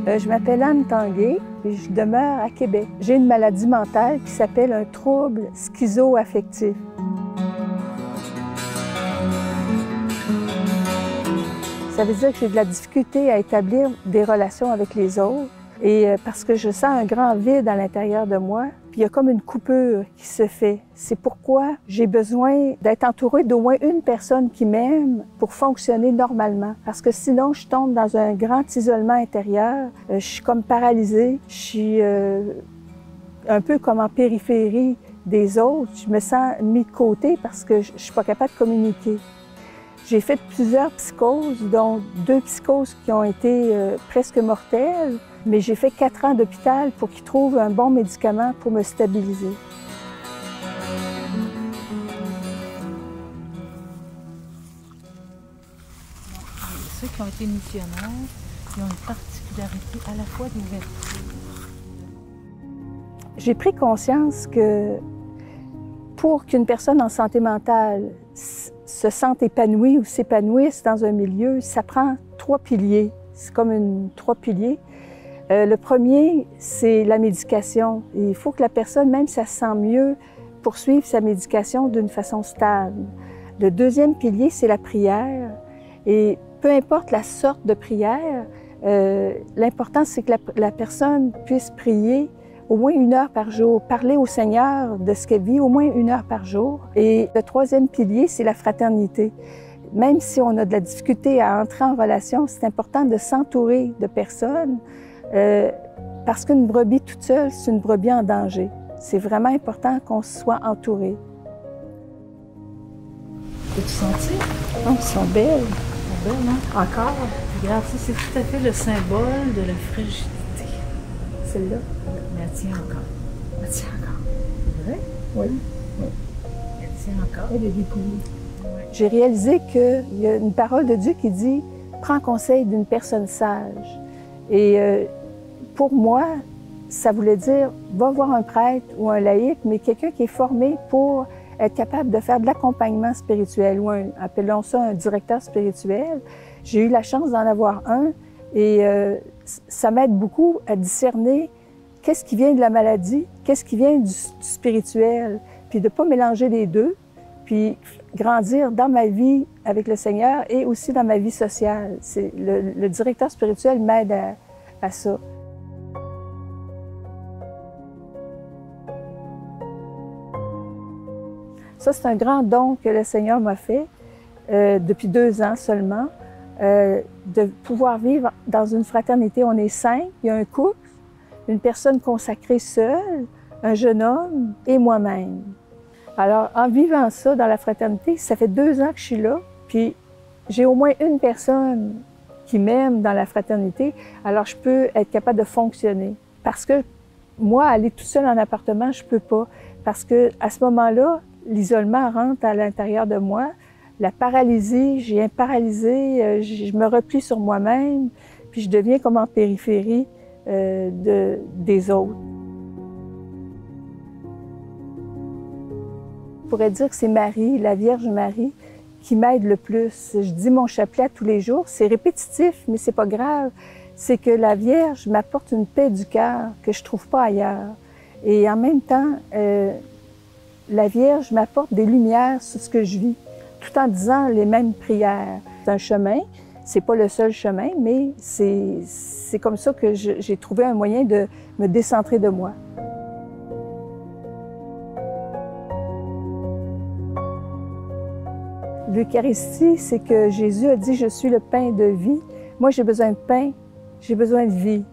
Je m'appelle Anne Tanguay et je demeure à Québec. J'ai une maladie mentale qui s'appelle un trouble schizoaffectif. Ça veut dire que j'ai de la difficulté à établir des relations avec les autres et parce que je sens un grand vide à l'intérieur de moi, puis il y a comme une coupure qui se fait. C'est pourquoi j'ai besoin d'être entourée d'au moins une personne qui m'aime pour fonctionner normalement. Parce que sinon, je tombe dans un grand isolement intérieur. Je suis comme paralysée. Je suis un peu comme en périphérie des autres. Je me sens mis de côté parce que je ne suis pas capable de communiquer. J'ai fait plusieurs psychoses, dont 2 psychoses qui ont été presque mortelles, mais j'ai fait 4 ans d'hôpital pour qu'ils trouvent un bon médicament pour me stabiliser. Ceux qui ont été missionnaires, ils ont une particularité à la fois d'ouverture. J'ai pris conscience que pour qu'une personne en santé mentale se sente épanouie ou s'épanouisse dans un milieu, ça prend 3 piliers. C'est comme 3 piliers. Le premier, c'est la médication. Et il faut que la personne, même si elle se sent mieux, poursuive sa médication d'une façon stable. Le deuxième pilier, c'est la prière. Et peu importe la sorte de prière, l'important, c'est que la personne puisse prier au moins 1 heure par jour, parler au Seigneur de ce qu'elle vit au moins 1 heure par jour. Et le troisième pilier, c'est la fraternité. Même si on a de la difficulté à entrer en relation, c'est important de s'entourer de personnes parce qu'une brebis toute seule, c'est une brebis en danger. C'est vraiment important qu'on soit entouré. Peux-tu sentir? Oh, elles sont belles. Elles sont belles, hein? Encore. Regarde, ça, c'est tout à fait le symbole de la fragilité. Celle-là. Mais elle tient encore. Elle tient encore. C'est vrai? Oui. Elle tient encore. Elle est dépouillée. Ouais. J'ai réalisé qu'il y a une parole de Dieu qui dit « Prends conseil d'une personne sage ». Et pour moi, ça voulait dire « Va voir un prêtre ou un laïc, mais quelqu'un qui est formé pour être capable de faire de l'accompagnement spirituel ou appelons ça un directeur spirituel ». J'ai eu la chance d'en avoir un et ça m'aide beaucoup à discerner qu'est-ce qui vient de la maladie, qu'est-ce qui vient du spirituel, puis de ne pas mélanger les deux, puis grandir dans ma vie avec le Seigneur et aussi dans ma vie sociale. Le directeur spirituel m'aide à ça. Ça, c'est un grand don que le Seigneur m'a fait depuis 2 ans seulement, de pouvoir vivre dans une fraternité. On est 5, il y a un couple, une personne consacrée seule, un jeune homme et moi-même. Alors, en vivant ça dans la fraternité, ça fait 2 ans que je suis là, puis j'ai au moins une personne qui m'aime dans la fraternité, alors je peux être capable de fonctionner. Parce que moi, aller tout seul en appartement, je peux pas. Parce que à ce moment-là, l'isolement rentre à l'intérieur de moi, la paralysie, je viens paralysée, je me replie sur moi-même, puis je deviens comme en périphérie des autres. Je pourrais dire que c'est Marie, la Vierge Marie, qui m'aide le plus. Je dis mon chapelet tous les jours, c'est répétitif, mais c'est pas grave. C'est que la Vierge m'apporte une paix du cœur que je trouve pas ailleurs. Et en même temps, la Vierge m'apporte des lumières sur ce que je vis, tout en disant les mêmes prières. C'est un chemin, c'est pas le seul chemin, mais c'est comme ça que j'ai trouvé un moyen de me décentrer de moi. L'Eucharistie, c'est que Jésus a dit « Je suis le pain de vie ». Moi, j'ai besoin de pain, j'ai besoin de vie.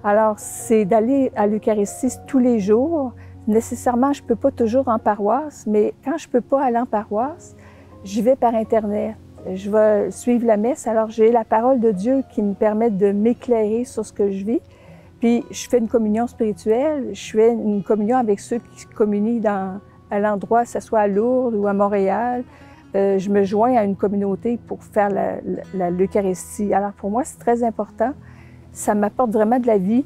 Alors, c'est d'aller à l'Eucharistie tous les jours. Nécessairement, je ne peux pas toujours en paroisse, mais quand je ne peux pas aller en paroisse, j'y vais par Internet. Je vais suivre la messe, alors j'ai la parole de Dieu qui me permet de m'éclairer sur ce que je vis. Puis, je fais une communion spirituelle, je fais une communion avec ceux qui communient à l'endroit, que ce soit à Lourdes ou à Montréal. Je me joins à une communauté pour faire l'Eucharistie. Alors pour moi, c'est très important. Ça m'apporte vraiment de la vie.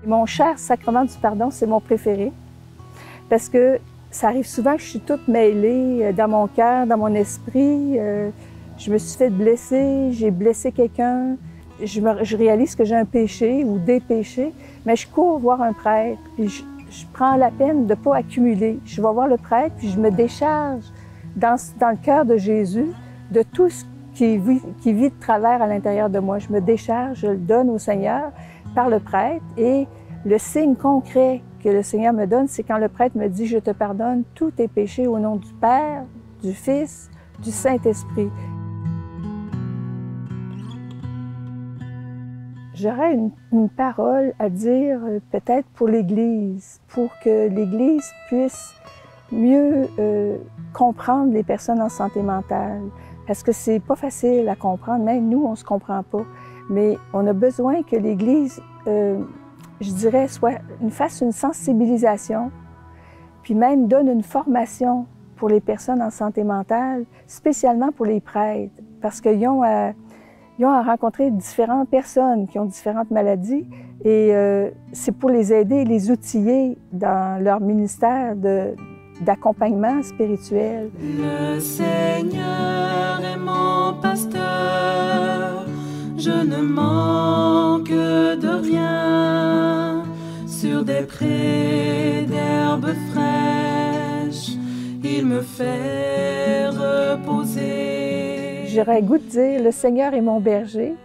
Mon cher sacrement du pardon, c'est mon préféré parce que Ça arrive souvent que je suis toute mêlée dans mon cœur, dans mon esprit. Je me suis fait blesser, j'ai blessé quelqu'un. Je réalise que j'ai un péché ou des péchés, mais je cours voir un prêtre, puis je prends la peine de ne pas accumuler. Je vais voir le prêtre, puis je me décharge dans le cœur de Jésus de tout ce qui vit de travers à l'intérieur de moi. Je me décharge, je le donne au Seigneur par le prêtre, et le signe concret que le Seigneur me donne, c'est quand le prêtre me dit « Je te pardonne tous tes péchés au nom du Père, du Fils, du Saint-Esprit ». J'aurais une parole à dire peut-être pour l'Église, pour que l'Église puisse mieux comprendre les personnes en santé mentale. Parce que c'est pas facile à comprendre, même nous, on se comprend pas. Mais on a besoin que l'Église, je dirais, fasse une sensibilisation, puis même donne une formation pour les personnes en santé mentale, spécialement pour les prêtres, parce qu'ils ont à rencontrer différentes personnes qui ont différentes maladies, et c'est pour les aider et les outiller dans leur ministère d'accompagnement spirituel. Le Seigneur est mon pasteur, je ne manque de rien. Sur des prés d'herbes fraîches, il me fait reposer. J'aurais le goût de dire, le Seigneur est mon berger,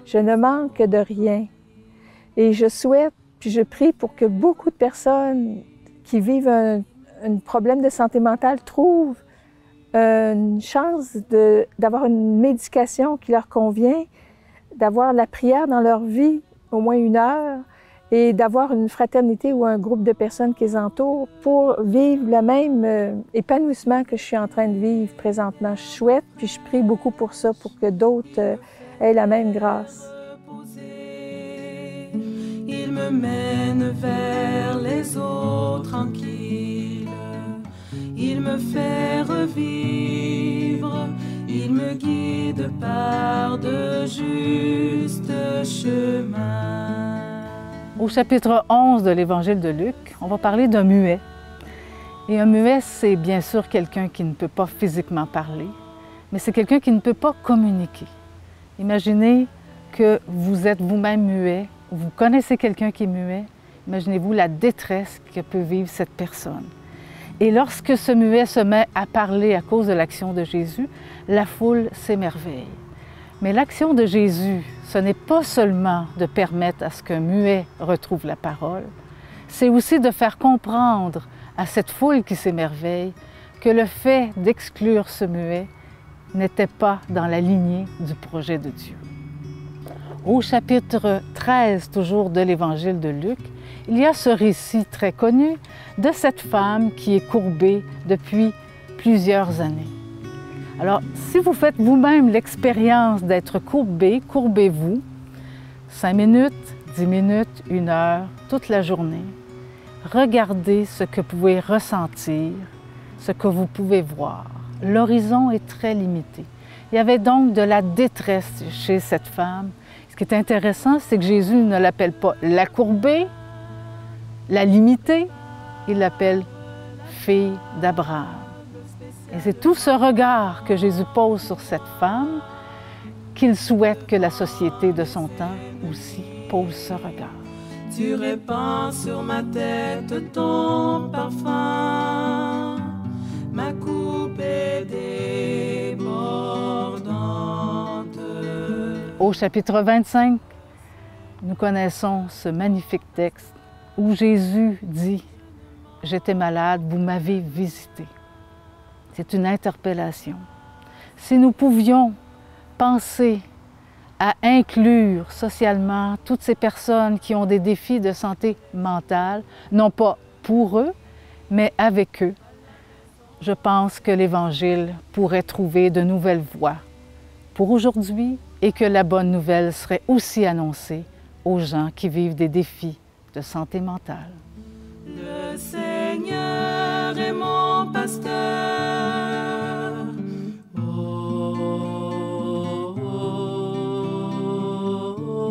je ne manque de rien. Et je souhaite, puis je prie pour que beaucoup de personnes qui vivent un problème de santé mentale trouvent une chance d'avoir une médication qui leur convient, d'avoir la prière dans leur vie, au moins 1 heure, et d'avoir une fraternité ou un groupe de personnes qui les entourent pour vivre le même épanouissement que je suis en train de vivre présentement. Je souhaite, puis je prie beaucoup pour ça, pour que d'autres aient la même grâce. Il me mène vers les eaux tranquilles, il me fait revivre, il me guide par de justes chemins. Au chapitre 11 de l'Évangile de Luc, on va parler d'un muet. Et un muet, c'est bien sûr quelqu'un qui ne peut pas physiquement parler, mais c'est quelqu'un qui ne peut pas communiquer. Imaginez que vous êtes vous-même muet, ou vous connaissez quelqu'un qui est muet. Imaginez-vous la détresse que peut vivre cette personne. Et lorsque ce muet se met à parler à cause de l'action de Jésus, la foule s'émerveille. Mais l'action de Jésus, ce n'est pas seulement de permettre à ce qu'un muet retrouve la parole, c'est aussi de faire comprendre à cette foule qui s'émerveille que le fait d'exclure ce muet n'était pas dans la lignée du projet de Dieu. Au chapitre 13, toujours de l'Évangile de Luc, il y a ce récit très connu de cette femme qui est courbée depuis plusieurs années. Alors, si vous faites vous-même l'expérience d'être courbé, courbez-vous 5 minutes, 10 minutes, 1 heure, toute la journée. Regardez ce que vous pouvez ressentir, ce que vous pouvez voir. L'horizon est très limité. Il y avait donc de la détresse chez cette femme. Ce qui est intéressant, c'est que Jésus ne l'appelle pas la courbée, la limitée, il l'appelle fille d'Abraham. Et c'est tout ce regard que Jésus pose sur cette femme qu'il souhaite que la société de son temps aussi pose ce regard. Tu répands sur ma tête ton parfum, ma coupe est débordante. Au chapitre 25, nous connaissons ce magnifique texte où Jésus dit « J'étais malade, vous m'avez visité ». C'est une interpellation. Si nous pouvions penser à inclure socialement toutes ces personnes qui ont des défis de santé mentale, non pas pour eux, mais avec eux, je pense que l'Évangile pourrait trouver de nouvelles voies pour aujourd'hui et que la bonne nouvelle serait aussi annoncée aux gens qui vivent des défis de santé mentale. Le Seigneur est mon pasteur. Oh, oh, oh, oh.